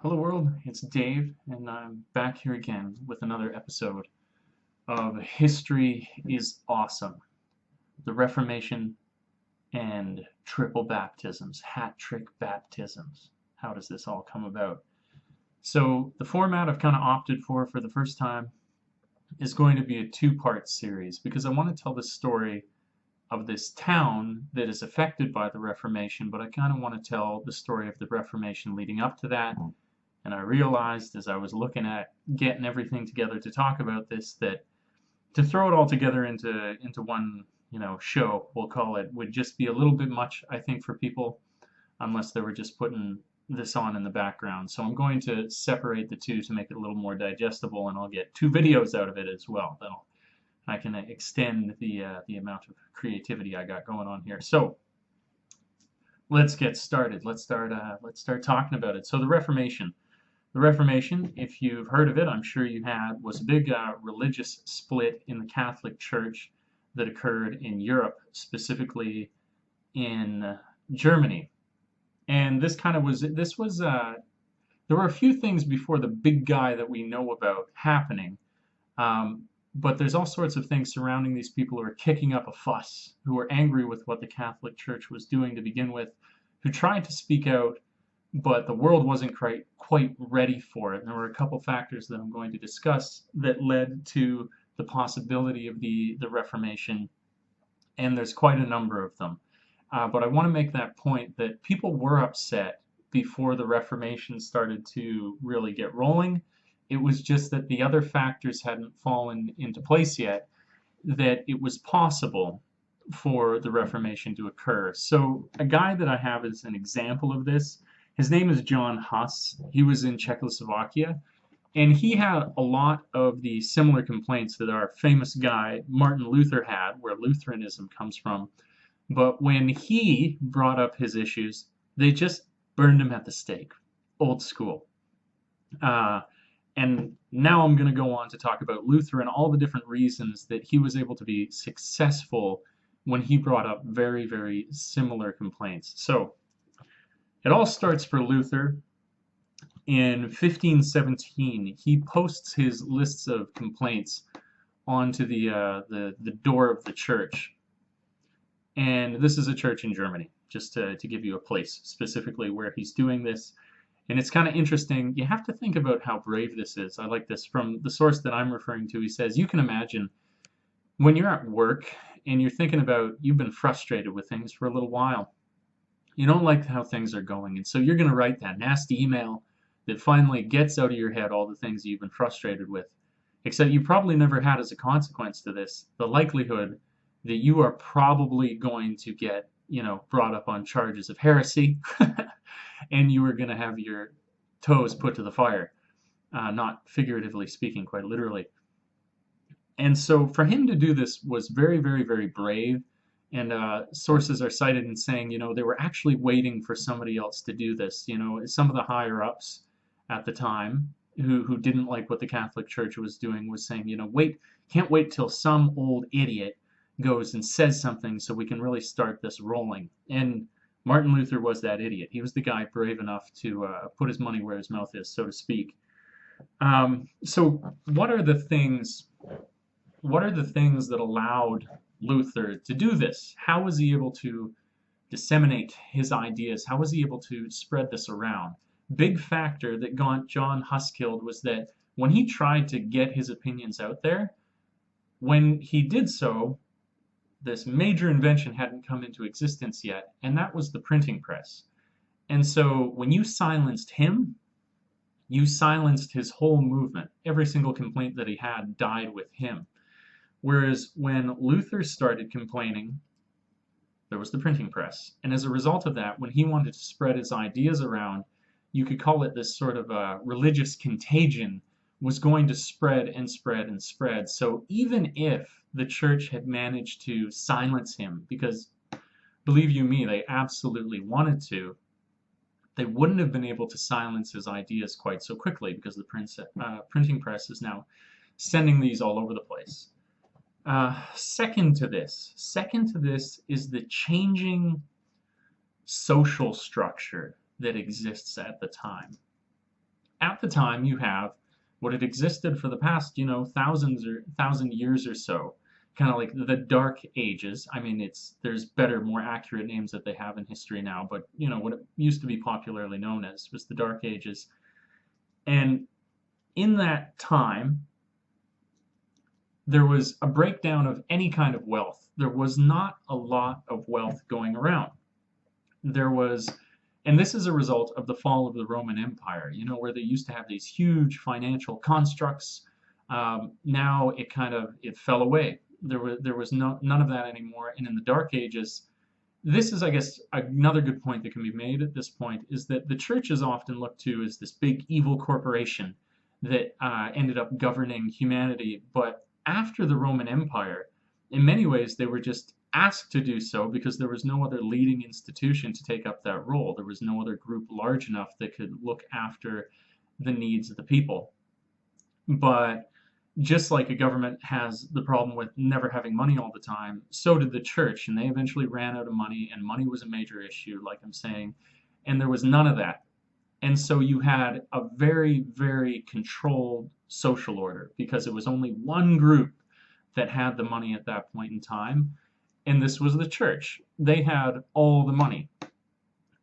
Hello world, it's Dave, and I'm back here again with another episode of History is Awesome, the Reformation and triple baptisms, hat trick baptisms. How does this all come about? So the format I've kind of opted for the first time is going to be a two-part series because I want to tell the story of this town that is affected by the Reformation, but I kind of want to tell the story of the Reformation leading up to that. And I realized as I was looking at getting everything together to talk about this that to throw it all together into one, show, we'll call it, would just be a little bit much, I think, for people unless they were just putting this on in the background. So I'm going to separate the two to make it a little more digestible, and I'll get two videos out of it as well. I can extend the amount of creativity I got going on here. So let's get started. Let's start talking about it. So the Reformation. The Reformation, if you've heard of it, I'm sure you had, was a big religious split in the Catholic Church that occurred in Europe, specifically in Germany. And there were a few things before the big guy that we know about happening, but there's all sorts of things surrounding these people who are kicking up a fuss, who are angry with what the Catholic Church was doing to begin with, who tried to speak out, but the world wasn't quite ready for it. And there were a couple factors that I'm going to discuss that led to the possibility of the Reformation, and there's quite a number of them. But I want to make that point that people were upset before the Reformation started to really get rolling. It was just that the other factors hadn't fallen into place yet, that it was possible for the Reformation to occur. So a guy that I have as an example of this, his name is John Huss. He was in Czechoslovakia, and he had a lot of the similar complaints that our famous guy Martin Luther had, where Lutheranism comes from. But when he brought up his issues, they just burned him at the stake, old school. And now I'm going to go on to talk about Luther and all the different reasons that he was able to be successful when he brought up very, very similar complaints. So it all starts for Luther in 1517. He posts his lists of complaints onto the door of the church. And this is a church in Germany, just to give you a place specifically where he's doing this. And it's kind of interesting. You have to think about how brave this is. I like this. From the source that I'm referring to, he says, you can imagine when you're at work and you're thinking about, you've been frustrated with things for a little while. You don't like how things are going, and so you're going to write that nasty email that finally gets out of your head all the things you've been frustrated with. Except you probably never had as a consequence to this the likelihood that you are probably going to get, brought up on charges of heresy, and you are going to have your toes put to the fire, not figuratively speaking, quite literally. And so for him to do this was very, very, very brave. And sources are cited in saying, they were actually waiting for somebody else to do this. Some of the higher ups at the time who didn't like what the Catholic Church was doing was saying, can't wait till some old idiot goes and says something so we can really start this rolling. And Martin Luther was that idiot. He was the guy brave enough to put his money where his mouth is, so to speak. So what are the things that allowed Luther to do this? How was he able to disseminate his ideas? How was he able to spread this around? Big factor that got John Huss killed was that when he tried to get his opinions out there, when he did so, this major invention hadn't come into existence yet, and that was the printing press. And so when you silenced him, you silenced his whole movement. Every single complaint that he had died with him. Whereas when Luther started complaining, there was the printing press. And as a result of that, when he wanted to spread his ideas around, you could call it this sort of a religious contagion, was going to spread and spread and spread. So even if the church had managed to silence him, because believe you me, they absolutely wanted to, they wouldn't have been able to silence his ideas quite so quickly because the printing press is now sending these all over the place. Second to this is the changing social structure that exists at the time. at the time you have what had existed for the past, thousand years or so, kind of like the Dark Ages. I mean, there's better, more accurate names that they have in history now, but what it used to be popularly known as was the Dark Ages. And in that time, there was a breakdown of any kind of wealth. There was not a lot of wealth going around. There was, and this is a result of the fall of the Roman Empire, where they used to have these huge financial constructs. Now it fell away. There was none of that anymore. And in the Dark Ages, this is, I guess, another good point that can be made at this point, is that the church is often looked to as this big evil corporation that ended up governing humanity. But after the Roman Empire, in many ways, they were just asked to do so because there was no other leading institution to take up that role. There was no other group large enough that could look after the needs of the people. But just like a government has the problem with never having money all the time, so did the church, and they eventually ran out of money, and money was a major issue, like I'm saying, and there was none of that. And so you had a very, very controlled social order because it was only one group that had the money at that point in time, and this was the church. They had all the money.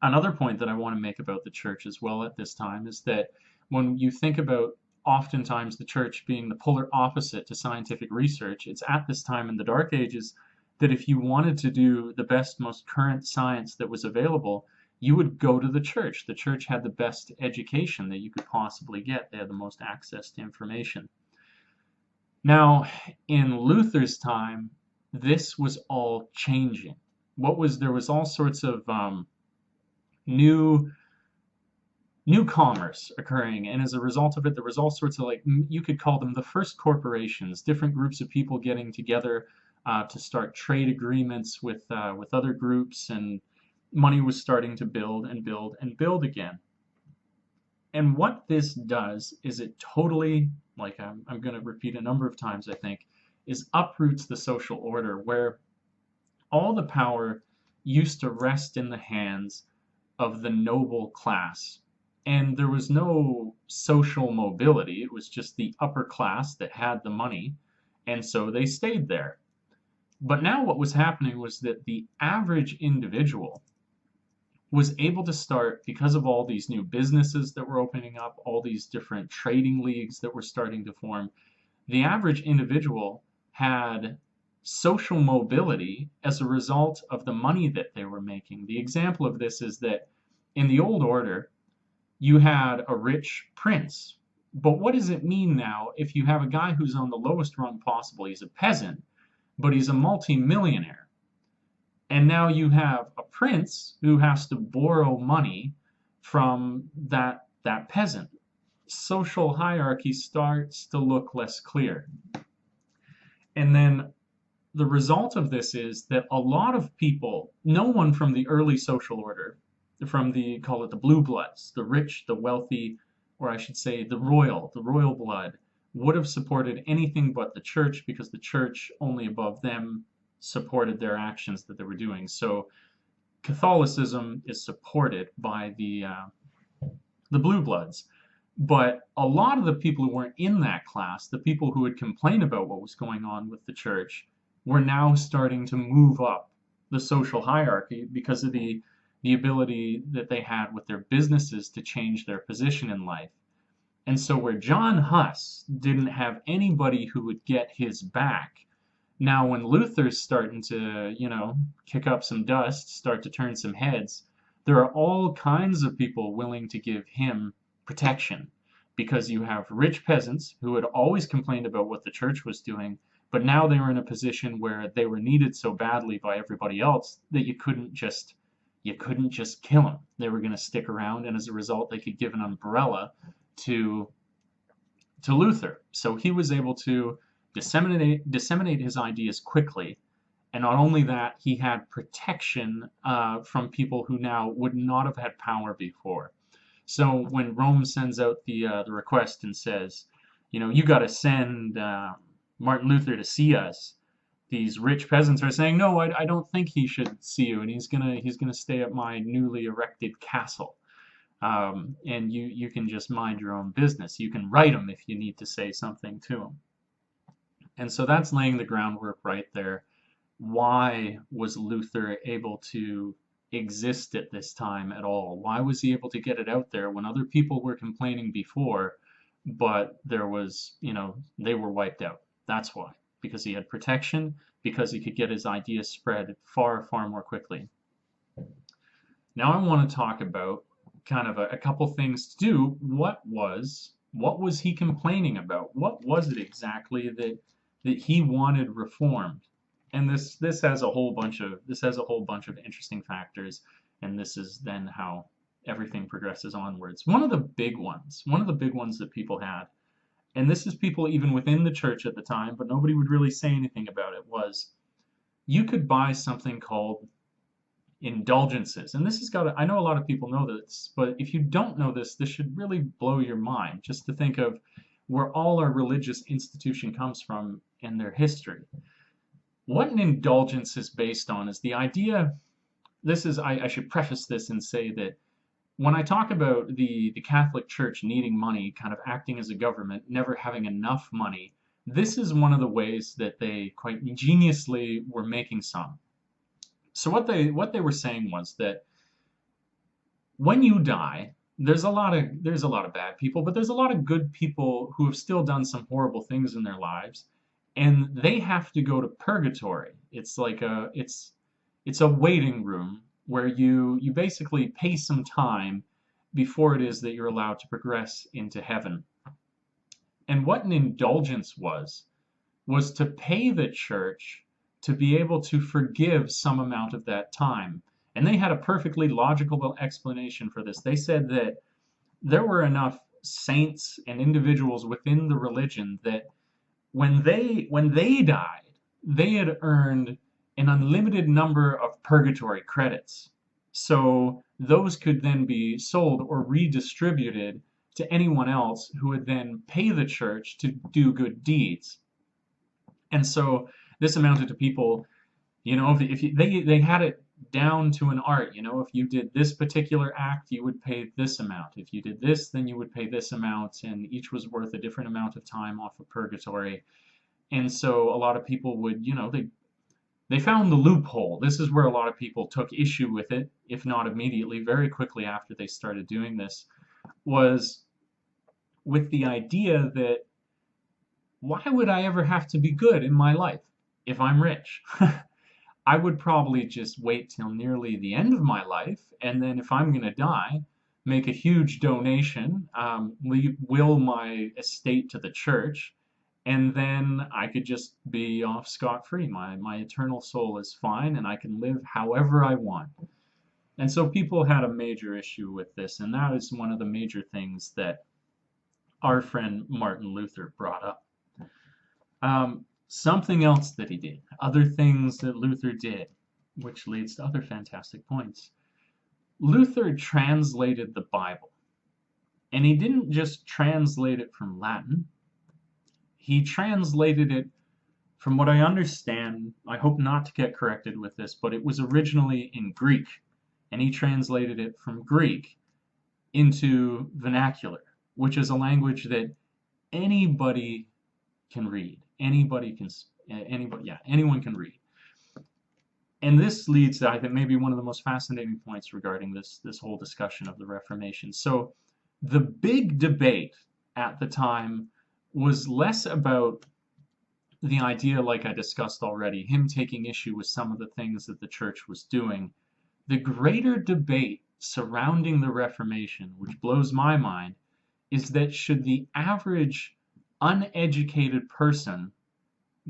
Another point that I want to make about the church as well at this time is that when you think about oftentimes the church being the polar opposite to scientific research, it's at this time in the Dark Ages that if you wanted to do the best, most current science that was available, you would go to the church. The church had the best education that you could possibly get. They had the most access to information. Now, in Luther's time, this was all changing. There was all sorts of new commerce occurring, and as a result of it, there was all sorts of, you could call them the first corporations, different groups of people getting together to start trade agreements with other groups, and money was starting to build and build and build again. And what this does is it totally, like I'm going to repeat a number of times, I think, is uproots the social order where all the power used to rest in the hands of the noble class. And there was no social mobility. It was just the upper class that had the money, and so they stayed there. But now what was happening was that the average individual was able to start, because of all these new businesses that were opening up, all these different trading leagues that were starting to form, the average individual had social mobility as a result of the money that they were making. The example of this is that in the old order, you had a rich prince. But what does it mean now if you have a guy who's on the lowest rung possible? He's a peasant, but he's a multi-millionaire. And now you have a prince who has to borrow money from that peasant. Social hierarchy starts to look less clear. And then the result of this is that a lot of people, no one from the early social order, call it the blue bloods, the rich, the wealthy, or I should say the royal blood, would have supported anything but the church, because the church only above them supported their actions that they were doing. So Catholicism is supported by the blue bloods. But a lot of the people who weren't in that class, the people who would complain about what was going on with the church, were now starting to move up the social hierarchy because of the ability that they had with their businesses to change their position in life. And so where John Huss didn't have anybody who would get his back, now when Luther's starting to, kick up some dust, start to turn some heads, there are all kinds of people willing to give him protection, because you have rich peasants who had always complained about what the church was doing, but now they were in a position where they were needed so badly by everybody else that you couldn't just kill them. They were going to stick around, and as a result, they could give an umbrella to Luther. So he was able to disseminate his ideas quickly, and not only that, he had protection from people who now would not have had power before. So when Rome sends out the request and says, you got to send Martin Luther to see us, these rich peasants are saying, no, I don't think he should see you, and he's gonna stay at my newly erected castle. and you can just mind your own business. You can write them if you need to say something to them. And so that's laying the groundwork right there. Why was Luther able to exist at this time at all? Why was he able to get it out there when other people were complaining before, but there was, they were wiped out? That's why. Because he had protection, because he could get his ideas spread far, far more quickly. Now I want to talk about kind of a couple things to do. What was he complaining about? What was it exactly that he wanted reformed? And this has a whole bunch of interesting factors, and this is then how everything progresses onwards. One of the big ones that people had, and this is people even within the church at the time, but nobody would really say anything about it, was you could buy something called indulgences. And this has got I know a lot of people know this, but if you don't know this, this should really blow your mind, just to think of where all our religious institution comes from in their history. What an indulgence is based on is the idea. I should preface this and say that when I talk about the Catholic Church needing money, kind of acting as a government, never having enough money, this is one of the ways that they quite ingeniously were making some. So what they were saying was that when you die, there's a lot of bad people, but there's a lot of good people who have still done some horrible things in their lives, and they have to go to purgatory. It's like it's a waiting room where you basically pay some time before it is that you're allowed to progress into heaven. And what an indulgence was to pay the church to be able to forgive some amount of that time. And they had a perfectly logical explanation for this. They said that there were enough saints and individuals within the religion that when they died, they had earned an unlimited number of purgatory credits. So those could then be sold or redistributed to anyone else who would then pay the church to do good deeds. And so this amounted to people, they had it down to an art. If you did this particular act, you would pay this amount. If you did this, then you would pay this amount, and each was worth a different amount of time off of purgatory. And so a lot of people would, they found the loophole. This is where a lot of people took issue with it, if not immediately, very quickly after they started doing this, was with the idea that why would I ever have to be good in my life if I'm rich? I would probably just wait till nearly the end of my life, and then if I'm going to die, make a huge donation, will my estate to the church, and then I could just be off scot-free. My eternal soul is fine, and I can live however I want. And so people had a major issue with this, and that is one of the major things that our friend Martin Luther brought up. Something else that he did, other things that Luther did, which leads to other fantastic points. Luther translated the Bible, and he didn't just translate it from Latin. He translated it, from what I understand, I hope not to get corrected with this, but it was originally in Greek, and he translated it from Greek into vernacular, which is a language that anybody can read. Anyone can read. And this leads to, I think, maybe one of the most fascinating points regarding this whole discussion of the Reformation. So the big debate at the time was less about the idea, like I discussed already, him taking issue with some of the things that the church was doing. The greater debate surrounding the Reformation, which blows my mind, is that should the average uneducated person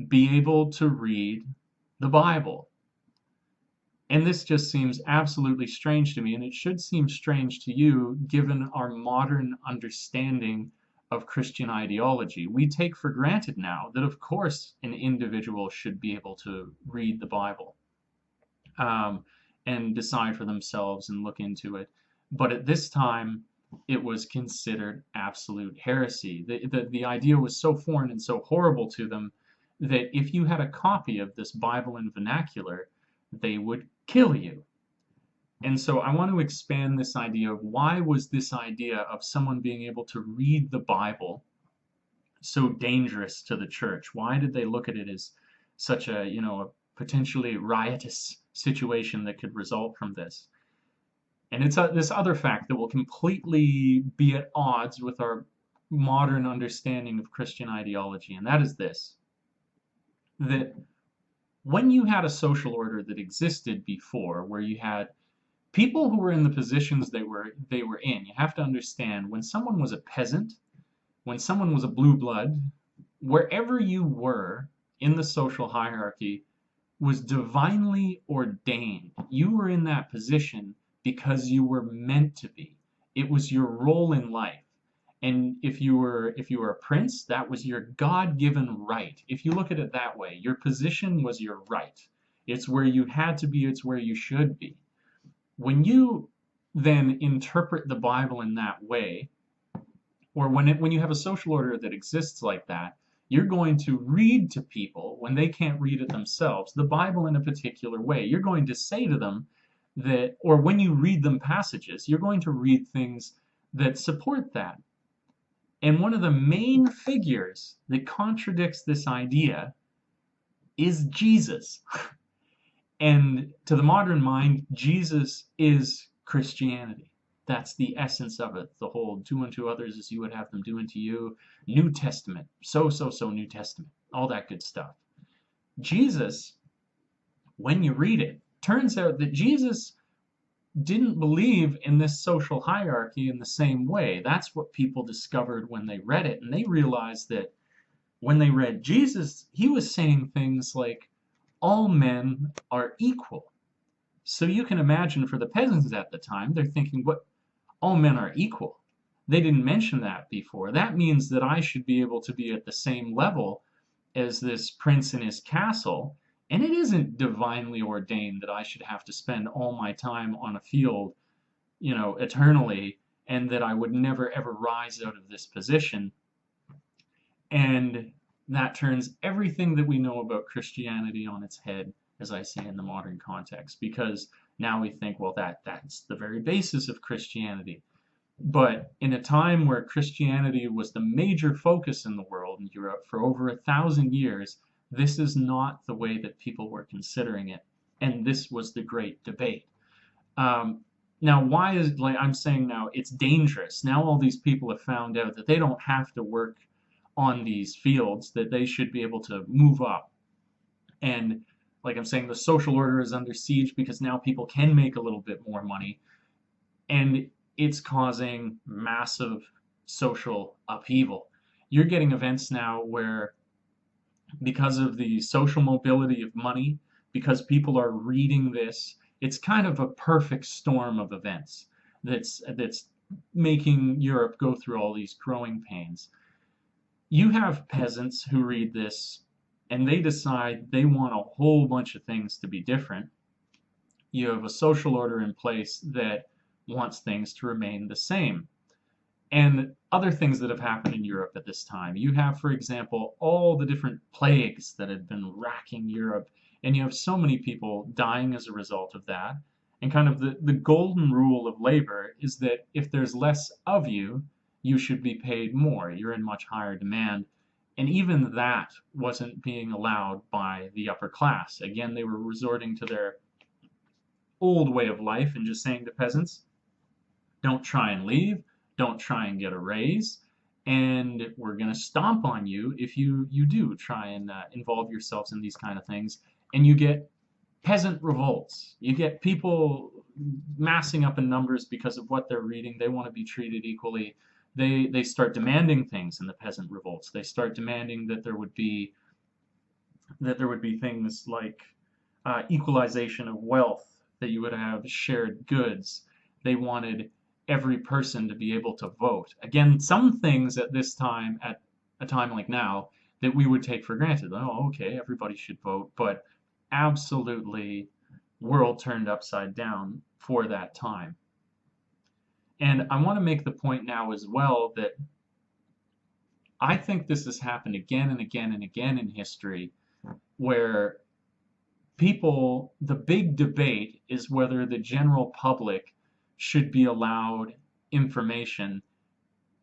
be able to read the Bible? And this just seems absolutely strange to me, and it should seem strange to you given our modern understanding of Christian ideology. We take for granted now that, of course, an individual should be able to read the Bible and decide for themselves and look into it. But at this time, it was considered absolute heresy. The idea was so foreign and so horrible to them that if you had a copy of this Bible in vernacular, they would kill you. And so I want to expand this idea of why was this idea of someone being able to read the Bible so dangerous to the church? Why did they look at it as such a, a potentially riotous situation that could result from this? And it's this other fact that will completely be at odds with our modern understanding of Christian ideology, and that is this, that when you had a social order that existed before, where you had people who were in the positions they were in, you have to understand when someone was a peasant, when someone was a blue blood, wherever you were in the social hierarchy was divinely ordained. You were in that position because you were meant to be. It was your role in life. And if you were a prince, that was your God-given right. If you look at it that way, your position was your right. It's where you had to be, it's where you should be. When you then interpret the Bible in that way, or when you have a social order that exists like that, you're going to read to people when they can't read it themselves, the Bible in a particular way. You're going to say to them that, or when you read them passages, you're going to read things that support that. And one of the main figures that contradicts this idea is Jesus. And to the modern mind, Jesus is Christianity. That's the essence of it. The whole do unto others as you would have them do unto you. New Testament. So New Testament. All that good stuff. Jesus, when you read it, turns out that Jesus didn't believe in this social hierarchy in the same way. That's what people discovered when they read it. And they realized that when they read Jesus, he was saying things like, all men are equal. So you can imagine for the peasants at the time, they're thinking, what? All men are equal. They didn't mention that before. That means that I should be able to be at the same level as this prince in his castle. And it isn't divinely ordained that I should have to spend all my time on a field, eternally, and that I would never ever rise out of this position. And that turns everything that we know about Christianity on its head, as I say in the modern context, because now we think, well, that's the very basis of Christianity. But in a time where Christianity was the major focus in the world, in Europe, for over 1,000 years, this is not the way that people were considering it. And this was the great debate. Now, why is, like I'm saying now, it's dangerous. Now all these people have found out that they don't have to work on these fields, that they should be able to move up. And like I'm saying, the social order is under siege because now people can make a little bit more money. And it's causing massive social upheaval. You're getting events now where, because of the social mobility of money, because people are reading this, it's kind of a perfect storm of events that's making Europe go through all these growing pains. You have peasants who read this and they decide they want a whole bunch of things to be different. You have a social order in place that wants things to remain the same. And other things that have happened in Europe at this time. You have, for example, all the different plagues that had been racking Europe, and you have so many people dying as a result of that. And kind of the golden rule of labor is that if there's less of you, you should be paid more. You're in much higher demand. And even that wasn't being allowed by the upper class. Again, they were resorting to their old way of life and just saying to peasants, don't try and leave, don't try and get a raise, and we're going to stomp on you if you do try and involve yourselves in these kind of things. And you get peasant revolts. You get people massing up in numbers because of what they're reading. They want to be treated equally. They start demanding things in the peasant revolts. They start demanding that there would be things like equalization of wealth, that you would have shared goods. They wanted every person to be able to vote. Again, some things at this time, at a time like now, that we would take for granted. Oh, okay, everybody should vote, but absolutely world turned upside down for that time. And I want to make the point now as well that I think this has happened again and again and again in history, where the big debate is whether the general public should be allowed information.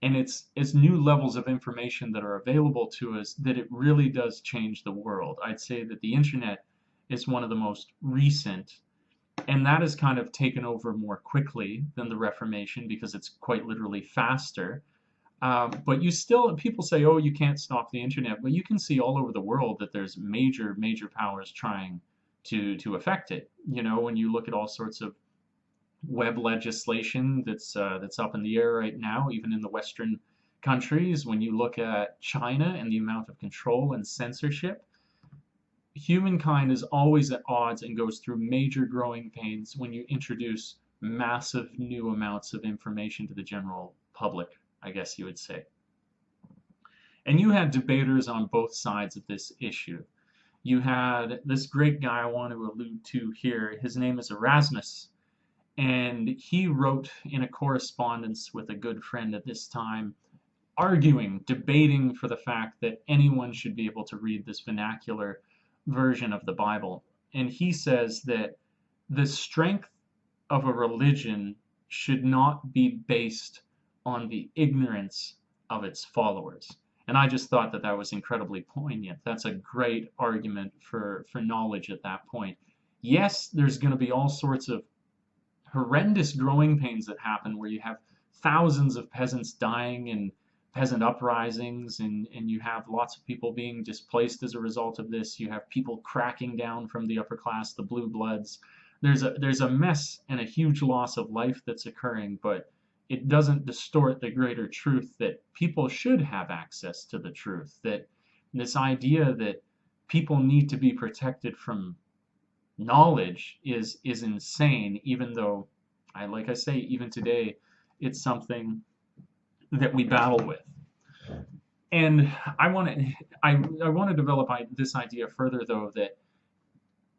And it's new levels of information that are available to us that it really does change the world. I'd say that the internet is one of the most recent, and that has kind of taken over more quickly than the Reformation because it's quite literally faster. But people say, oh, you can't stop the internet, but you can see all over the world that there's major, major powers trying to affect it. When you look at all sorts of web legislation that's up in the air right now, even in the Western countries, when you look at China and the amount of control and censorship, humankind is always at odds and goes through major growing pains when you introduce massive new amounts of information to the general public, I guess you would say. And you had debaters on both sides of this issue. You had this great guy I want to allude to here. His name is Erasmus, and he wrote in a correspondence with a good friend at this time, debating for the fact that anyone should be able to read this vernacular version of the Bible. And he says that the strength of a religion should not be based on the ignorance of its followers. And I just thought that was incredibly poignant. That's a great argument for knowledge at that point. Yes, there's going to be all sorts of horrendous growing pains that happen where you have thousands of peasants dying in peasant uprisings, and you have lots of people being displaced as a result of this. You have people cracking down from the upper class, the blue bloods. There's a mess and a huge loss of life that's occurring, but it doesn't distort the greater truth that people should have access to the truth, that this idea that people need to be protected from knowledge is insane, even though, like I say, even today, it's something that we battle with. And I want to develop this idea further, though, that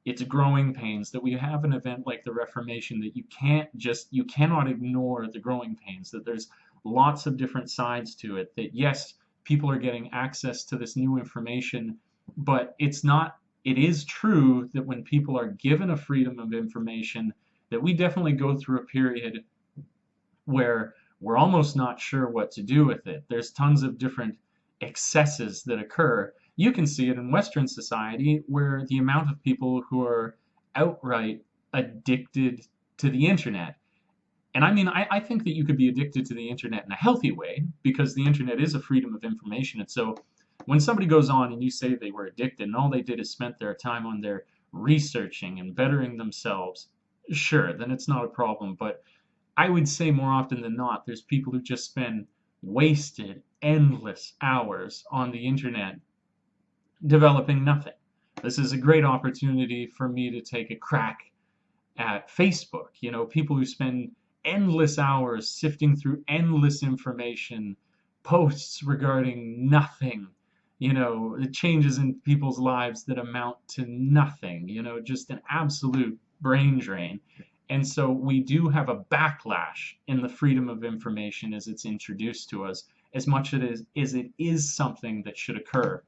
it's growing pains, that we have an event like the Reformation, that you cannot ignore the growing pains, that there's lots of different sides to it, that yes, people are getting access to this new information, but it is true that when people are given a freedom of information, that we definitely go through a period where we're almost not sure what to do with it. There's tons of different excesses that occur. You can see it in Western society, where the amount of people who are outright addicted to the internet. And I mean, I think that you could be addicted to the internet in a healthy way, because the internet is a freedom of information. And so when somebody goes on and you say they were addicted and all they did is spent their time on their researching and bettering themselves, sure, then it's not a problem. But I would say more often than not, there's people who just spend wasted, endless hours on the internet developing nothing. This is a great opportunity for me to take a crack at Facebook. People who spend endless hours sifting through endless information, posts regarding nothing, the changes in people's lives that amount to nothing, just an absolute brain drain. And so we do have a backlash in the freedom of information as it's introduced to us, as much as it is something that should occur.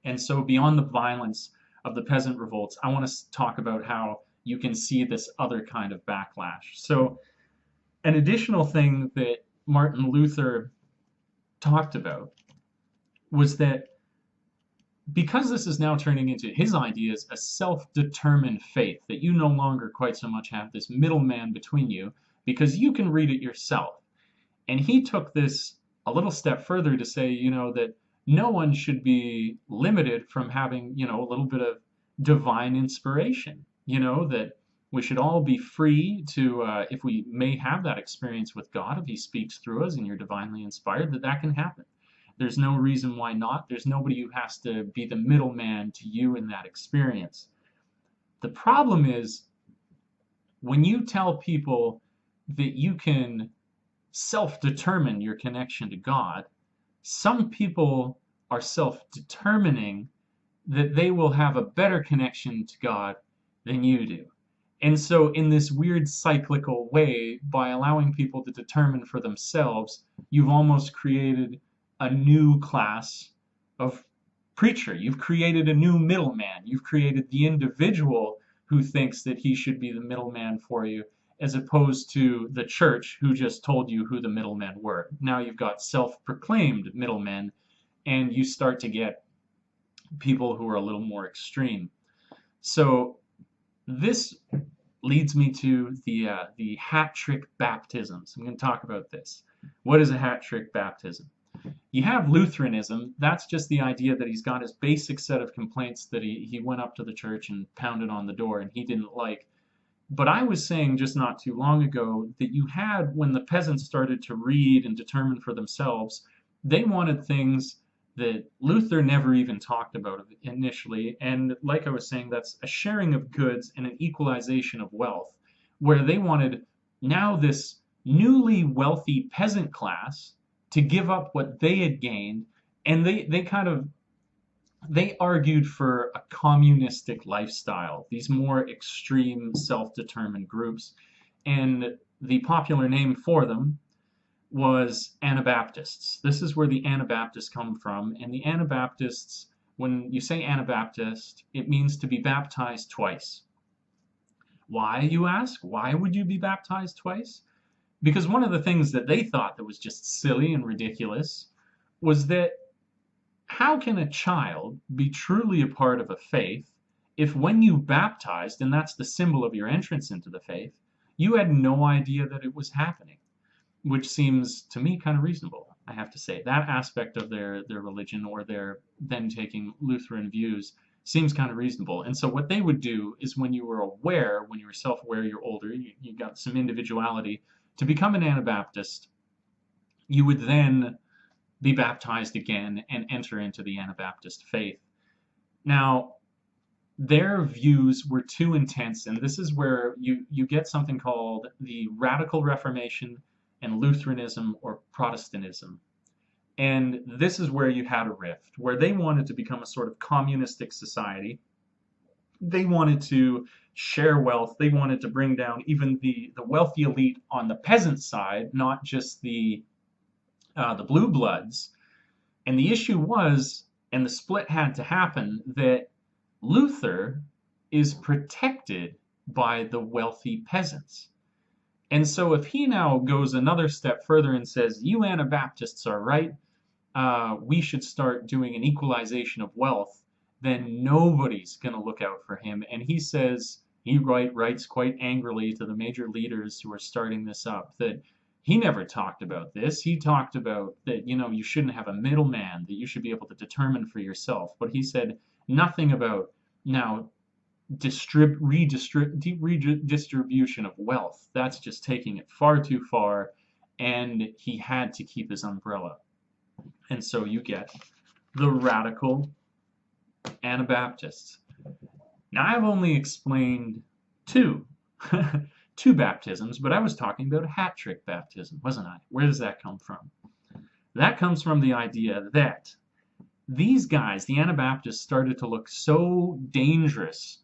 And so beyond the violence of the peasant revolts, I want to talk about how you can see this other kind of backlash. So an additional thing that Martin Luther talked about was that because this is now turning into his ideas, a self-determined faith, that you no longer quite so much have this middleman between you, because you can read it yourself. And he took this a little step further to say, that no one should be limited from having, a little bit of divine inspiration, that we should all be free to, if we may have that experience with God, if he speaks through us and you're divinely inspired, that can happen. There's no reason why not. There's nobody who has to be the middleman to you in that experience. The problem is when you tell people that you can self-determine your connection to God, some people are self-determining that they will have a better connection to God than you do. And so in this weird cyclical way, by allowing people to determine for themselves, you've almost created a new class of preacher. You've created a new middleman. You've created the individual who thinks that he should be the middleman for you, as opposed to the church who just told you who the middlemen were. Now you've got self-proclaimed middlemen, and you start to get people who are a little more extreme. So this leads me to the hat trick baptisms. I'm going to talk about this. What is a hat trick baptism? You have Lutheranism. That's just the idea that he's got his basic set of complaints that he went up to the church and pounded on the door and he didn't like. But I was saying just not too long ago that you had, when the peasants started to read and determine for themselves, they wanted things that Luther never even talked about initially. And like I was saying, that's a sharing of goods and an equalization of wealth, where they wanted now this newly wealthy peasant class to give up what they had gained, and they argued for a communistic lifestyle, these more extreme self-determined groups, and the popular name for them was Anabaptists. This is where the Anabaptists come from, and the Anabaptists, when you say Anabaptist, it means to be baptized twice. Why, you ask? Why would you be baptized twice? Because one of the things that they thought that was just silly and ridiculous was that how can a child be truly a part of a faith if when you baptized, and that's the symbol of your entrance into the faith, you had no idea that it was happening? Which seems to me kind of reasonable, I have to say. That aspect of their religion, or their then taking Lutheran views, seems kind of reasonable. And so what they would do is, when you were aware, when you were self-aware, you're older, you got some individuality, to become an Anabaptist, you would then be baptized again and enter into the Anabaptist faith. Now, their views were too intense, and this is where you get something called the Radical Reformation and Lutheranism or Protestantism. And this is where you had a rift, where they wanted to become a sort of communistic society. They wanted to share wealth. They wanted to bring down even the wealthy elite on the peasant side, not just the blue bloods. And the issue was, and the split had to happen, that Luther is protected by the wealthy peasants. And so if he now goes another step further and says, you Anabaptists are right, we should start doing an equalization of wealth, then nobody's going to look out for him. And he says, he writes quite angrily to the major leaders who are starting this up, that he never talked about this. He talked about that, you shouldn't have a middleman, that you should be able to determine for yourself. But he said nothing about now redistribution of wealth. That's just taking it far too far, and he had to keep his umbrella. And so you get the radical Anabaptists. Now, I've only explained two baptisms, but I was talking about a hat trick baptism, wasn't I? Where does that come from? That comes from the idea that these guys, the Anabaptists, started to look so dangerous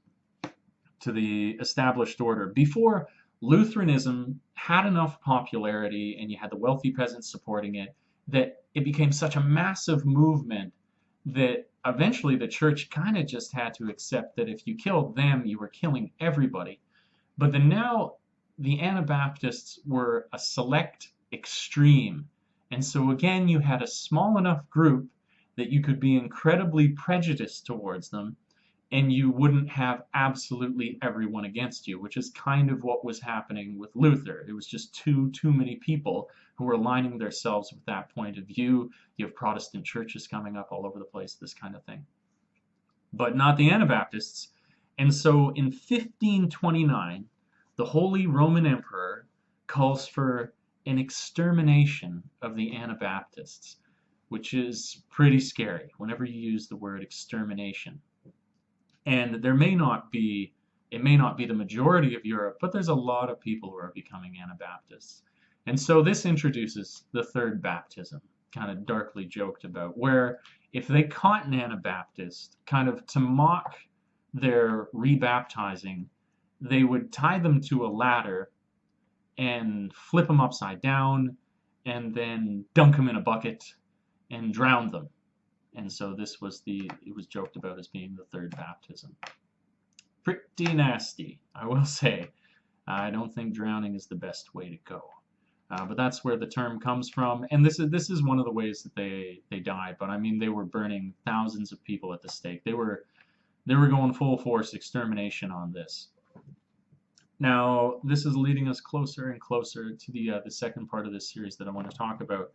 to the established order. Before, Lutheranism had enough popularity, and you had the wealthy peasants supporting it, that it became such a massive movement that eventually the church kind of just had to accept that if you killed them, you were killing everybody. But then now the Anabaptists were a select extreme. And so again, you had a small enough group that you could be incredibly prejudiced towards them, and you wouldn't have absolutely everyone against you, which is kind of what was happening with Luther. It was just too many people who were aligning themselves with that point of view. You have Protestant churches coming up all over the place, this kind of thing. But not the Anabaptists. And so in 1529, the Holy Roman Emperor calls for an extermination of the Anabaptists, which is pretty scary whenever you use the word extermination. And it may not be the majority of Europe, but there's a lot of people who are becoming Anabaptists. And so this introduces the third baptism, kind of darkly joked about, where if they caught an Anabaptist, kind of to mock their rebaptizing, they would tie them to a ladder and flip them upside down and then dunk them in a bucket and drown them. And so it was joked about as being the third baptism. Pretty nasty, I will say. I don't think drowning is the best way to go. But that's where the term comes from, and this is one of the ways that they died. But I mean, they were burning thousands of people at the stake. They were going full force extermination on this. Now, this is leading us closer and closer to the second part of this series that I want to talk about.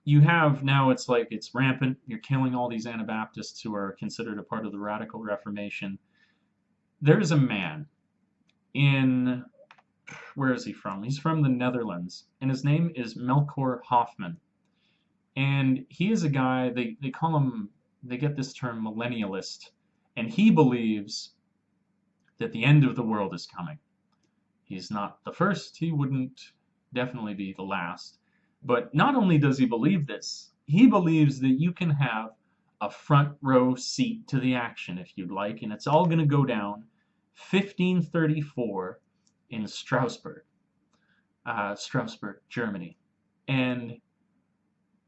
You have now, it's like it's rampant. You're killing all these Anabaptists who are considered a part of the radical Reformation. There's a man in, where is he from? He's from the Netherlands, and his name is Melchior Hoffman. And he is a guy, they call him, they get this term millennialist, and he believes that the end of the world is coming. He's not the first, he wouldn't definitely be the last. But not only does he believe this, he believes that you can have a front row seat to the action if you'd like, and it's all going to go down 1534 in Strasbourg, Germany. And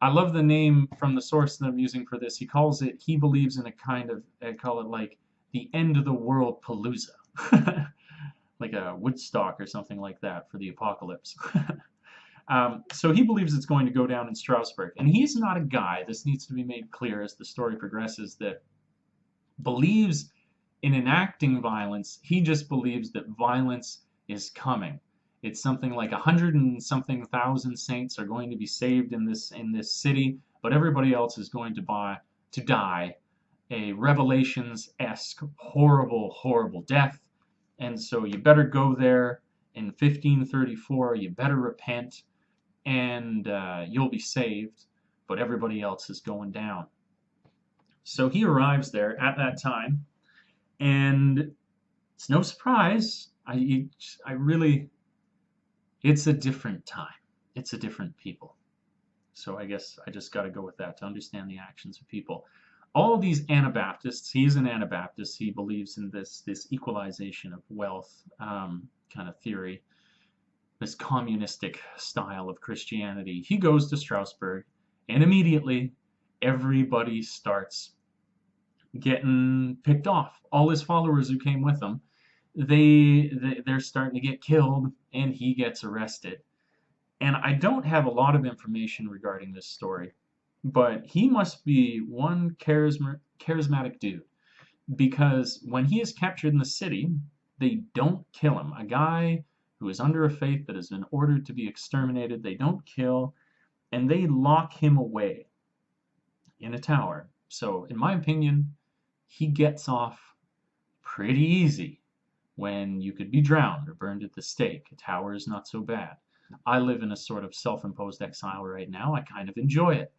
I love the name from the source that I'm using for this. He believes in a kind of, I call it like the end of the world palooza. Like a Woodstock or something like that for the apocalypse. So he believes it's going to go down in Strasbourg. And he's not a guy, this needs to be made clear as the story progresses, that believes in enacting violence. He just believes that violence is coming. It's something like 100 and something thousand saints are going to be saved in this city, but everybody else is going to die a Revelations-esque horrible, horrible death. And so you better go there in 1534, you better repent, and you'll be saved, but everybody else is going down. So he arrives there at that time, and it's no surprise. It's a different time. It's a different people. So I guess I just got to go with that to understand the actions of people. All these Anabaptists, he's an Anabaptist, he believes in this equalization of wealth kind of theory, this communistic style of Christianity. He goes to Strasbourg, and immediately everybody starts getting picked off. All his followers who came with him, they're starting to get killed, and he gets arrested. And I don't have a lot of information regarding this story, but he must be one charismatic dude, because when he is captured in the city, they don't kill him. A guy who is under a faith that has been ordered to be exterminated, they don't kill, and they lock him away in a tower. So, in my opinion, he gets off pretty easy when you could be drowned or burned at the stake. A tower is not so bad. I live in a sort of self-imposed exile right now. I kind of enjoy it.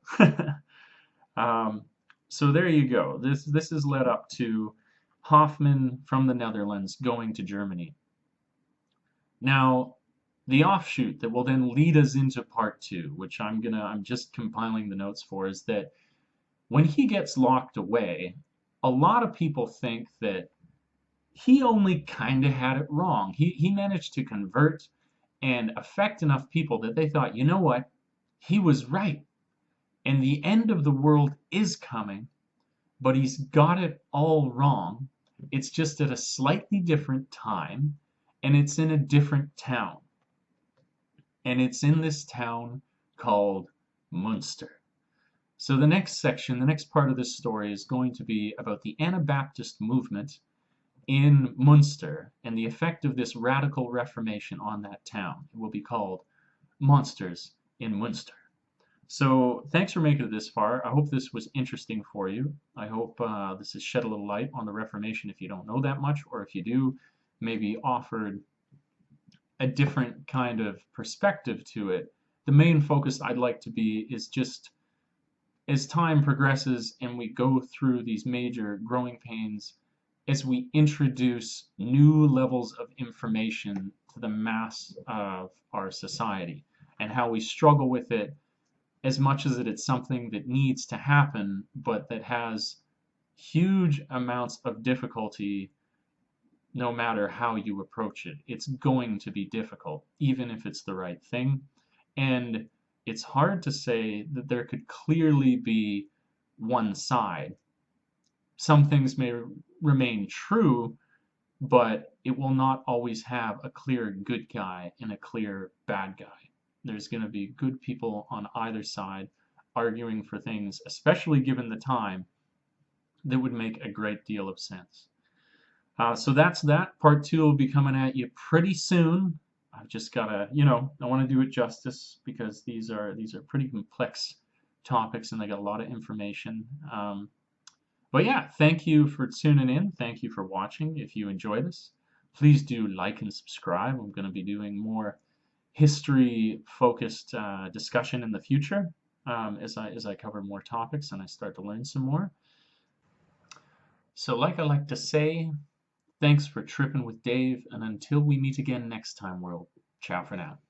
So there you go. This has led up to Hoffman from the Netherlands going to Germany. Now, the offshoot that will then lead us into part 2, which I'm just compiling the notes for, is that when he gets locked away, a lot of people think that he only kind of had it wrong. He managed to convert and affect enough people that they thought, you know what, he was right, and the end of the world is coming, but he's got it all wrong. It's just at a slightly different time, and it's in a different town. And it's in this town called Munster. So the next section, the next part of this story is going to be about the Anabaptist movement in Munster and the effect of this radical Reformation on that town. It will be called Monsters in Munster. So thanks for making it this far. I hope this was interesting for you. I hope this has shed a little light on the Reformation if you don't know that much, or if you do, maybe offered a different kind of perspective to it. The main focus I'd like to be is just as time progresses and we go through these major growing pains, as we introduce new levels of information to the mass of our society, and how we struggle with it as much as it's something that needs to happen, but that has huge amounts of difficulty no matter how you approach it. It's going to be difficult, even if it's the right thing. And it's hard to say that there could clearly be one side. Some things may remain true, but it will not always have a clear good guy and a clear bad guy. There's going to be good people on either side arguing for things, especially given the time, that would make a great deal of sense. So that's that. Part two will be coming at you pretty soon. I've just gotta, I want to do it justice because these are pretty complex topics and they got a lot of information. But yeah, thank you for tuning in. Thank you for watching. If you enjoy this, please do like and subscribe. I'm going to be doing more history-focused discussion in the future as I cover more topics and I start to learn some more. So, like I like to say, thanks for tripping with Dave, and until we meet again next time, world, ciao for now.